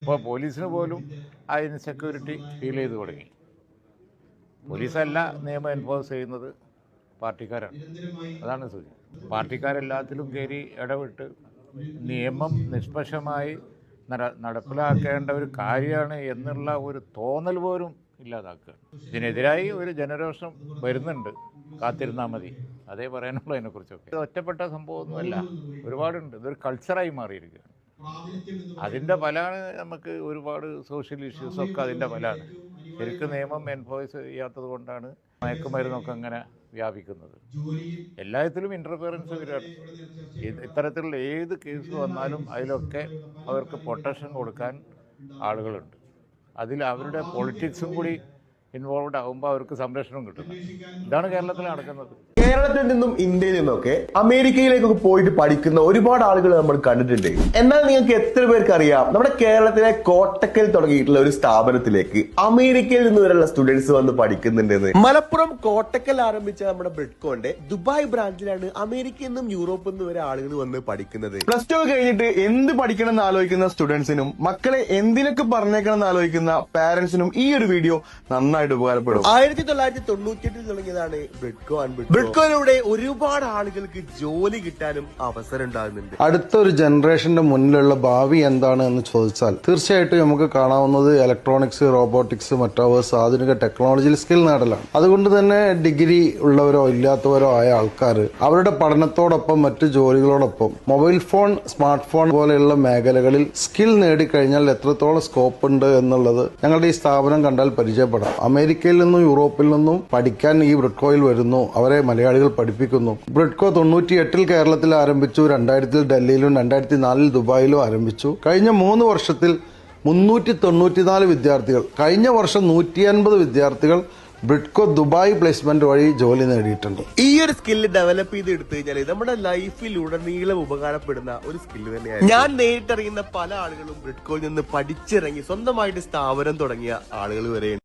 ഇപ്പോൾ പോലീസിന് പോലും ആ ഇൻസെക്യൂരിറ്റി ഫീൽ ചെയ്ത് തുടങ്ങി. പോലീസല്ല നിയമം എൻഫോഴ്സ് ചെയ്യുന്നത്, പാർട്ടിക്കാരാണ്. അതാണ് സ്ഥിതി. പാർട്ടിക്കാരെല്ലാത്തിലും കയറി ഇടപെട്ട് നിയമം നിഷ്പക്ഷമായി നടപ്പിലാക്കേണ്ട ഒരു കാര്യമാണ് എന്നുള്ള ഒരു തോന്നൽ പോലും ഇല്ലാതാക്കുക. ഇതിനെതിരായി ഒരു ജനരോഷം വരുന്നുണ്ട്, കാത്തിരുന്നാൽ മതി. അതേ പറയാനുള്ളൂ അതിനെക്കുറിച്ചൊക്കെ. ഇത് ഒറ്റപ്പെട്ട സംഭവമൊന്നുമല്ല, ഒരുപാടുണ്ട്. ഇതൊരു കൾച്ചറായി മാറിയിരിക്കുകയാണ്. അതിൻ്റെ ഫലമാണ് നമുക്ക് ഒരുപാട് സോഷ്യൽ ഇഷ്യൂസൊക്കെ അതിൻ്റെ ഫലമാണ്. ശരിക്കും നിയമം എൻഫോഴ്സ് ചെയ്യാത്തത് കൊണ്ടാണ് മയക്കുമരുന്നൊക്കെ അങ്ങനെ വ്യാപിക്കുന്നത്. എല്ലാത്തിലും ഇൻ്റർഫിയറൻസ് വരികയാണ്. ഇത്തരത്തിലുള്ള ഏത് കേസ് വന്നാലും അതിലൊക്കെ അവർക്ക് പ്രൊട്ടക്ഷൻ കൊടുക്കാൻ ആളുകളുണ്ട്. അതിൽ അവരുടെ പൊളിറ്റിക്സും കൂടി ഇൻവോൾവ് ആകുമ്പോൾ അവർക്ക് സംരക്ഷണം കിട്ടുന്നു. ഇതാണ് കേരളത്തിൽ നടക്കുന്നത്. കേരളത്തിൽ നിന്നും ഇന്ത്യയിൽ നിന്നൊക്കെ അമേരിക്കയിലേക്കൊക്കെ പോയിട്ട് പഠിക്കുന്ന ഒരുപാട് ആളുകൾ നമ്മൾ കണ്ടിട്ടുണ്ട്. എന്നാൽ നിങ്ങൾക്ക് എത്ര പേർക്ക് അറിയാം, നമ്മുടെ കേരളത്തിലെ കോട്ടക്കൽ തുടങ്ങിയിട്ടുള്ള ഒരു സ്ഥാപനത്തിലേക്ക് അമേരിക്കയിൽ നിന്ന് വരെയുള്ള സ്റ്റുഡൻസ് വന്ന് പഠിക്കുന്നുണ്ടെന്ന്. മലപ്പുറം കോട്ടക്കൽ ആരംഭിച്ച നമ്മുടെ ബ്രിഡ്കോന്റെ ദുബായ് ബ്രാഞ്ചിലാണ് അമേരിക്കയിൽ നിന്നും യൂറോപ്പിൽ നിന്നും വരെ ആളുകൾ വന്ന് പഠിക്കുന്നത്. പ്ലസ് ടു കഴിഞ്ഞിട്ട് എന്ത് പഠിക്കണം എന്ന് ആലോചിക്കുന്ന സ്റ്റുഡൻസിനും മക്കളെ എന്തിനൊക്കെ പറഞ്ഞേക്കണം എന്ന് ആലോചിക്കുന്ന പാരന്റ്സിനും ഈ ഒരു വീഡിയോ നന്നായിട്ട് ഉപകാരപ്പെടും. 1998 തുടങ്ങിയതാണ് ബ്രിഡ്കോ ആൻഡ് ബ്രിഡ്കോയിലൂടെ ഒരുപാട് ആളുകൾക്ക് ജോലി കിട്ടാനും അവസരം ഉണ്ടാകുന്നുണ്ട്. അടുത്തൊരു ജനറേഷന്റെ മുന്നിലുള്ള ഭാവി എന്താണ് എന്ന് ചോദിച്ചാൽ തീർച്ചയായിട്ടും നമുക്ക് കാണാവുന്നത് ഇലക്ട്രോണിക്സ്, റോബോട്ടിക്സ്, മെറ്റാവേഴ്സ്, ആധുനിക ടെക്നോളജിയിൽ സ്കിൽ നേടലാണ്. അതുകൊണ്ട് തന്നെ ഡിഗ്രി ഉള്ളവരോ ഇല്ലാത്തവരോ ആയ ആൾക്കാർ അവരുടെ പഠനത്തോടൊപ്പം മറ്റു ജോലികളോടൊപ്പം മൊബൈൽ ഫോൺ, സ്മാർട്ട് ഫോൺ പോലെയുള്ള മേഖലകളിൽ സ്കിൽ നേടിക്കഴിഞ്ഞാൽ എത്രത്തോളം സ്കോപ്പ് ഉണ്ട് എന്നുള്ളത് ഞങ്ങളുടെ ഈ സ്ഥാപനം കണ്ടാൽ പരിചയപ്പെടാം. അമേരിക്കയിൽ നിന്നും യൂറോപ്പിൽ നിന്നും പഠിക്കാൻ ഈ ബ്രിഡ്കോയിൽ വരുന്നു, അവരെ മലയാളികൾ പഠിപ്പിക്കുന്നു. ബ്രിഡ്കോ 98 കേരളത്തിൽ ആരംഭിച്ചു, 2000 ഡൽഹിയിലും 2004 ദുബായിലും ആരംഭിച്ചു. കഴിഞ്ഞ 3 വർഷത്തിൽ 394 വിദ്യാർത്ഥികൾ, കഴിഞ്ഞ വർഷം 150 വിദ്യാർത്ഥികൾ ബ്രിഡ്കോ ദുബായ് പ്ലേസ്മെന്റ് വഴി ജോലി നേടിയിട്ടുണ്ട്. ഈ ഒരു സ്കില്ല് ഡെവലപ്പ് ചെയ്ത് എടുത്തു കഴിഞ്ഞാൽ നമ്മുടെ ലൈഫിൽ ഉടനീളം ഉപകാരപ്പെടുന്ന ഒരു സ്കില്ല് തന്നെയാണ്. ഞാൻ നേരിട്ടറിയുന്ന പല ആളുകളും ബ്രിഡ്കോയിൽ നിന്ന് പഠിച്ചിറങ്ങി സ്വന്തമായിട്ട് സ്ഥാപനം തുടങ്ങിയ ആളുകൾ വരെയുണ്ട്.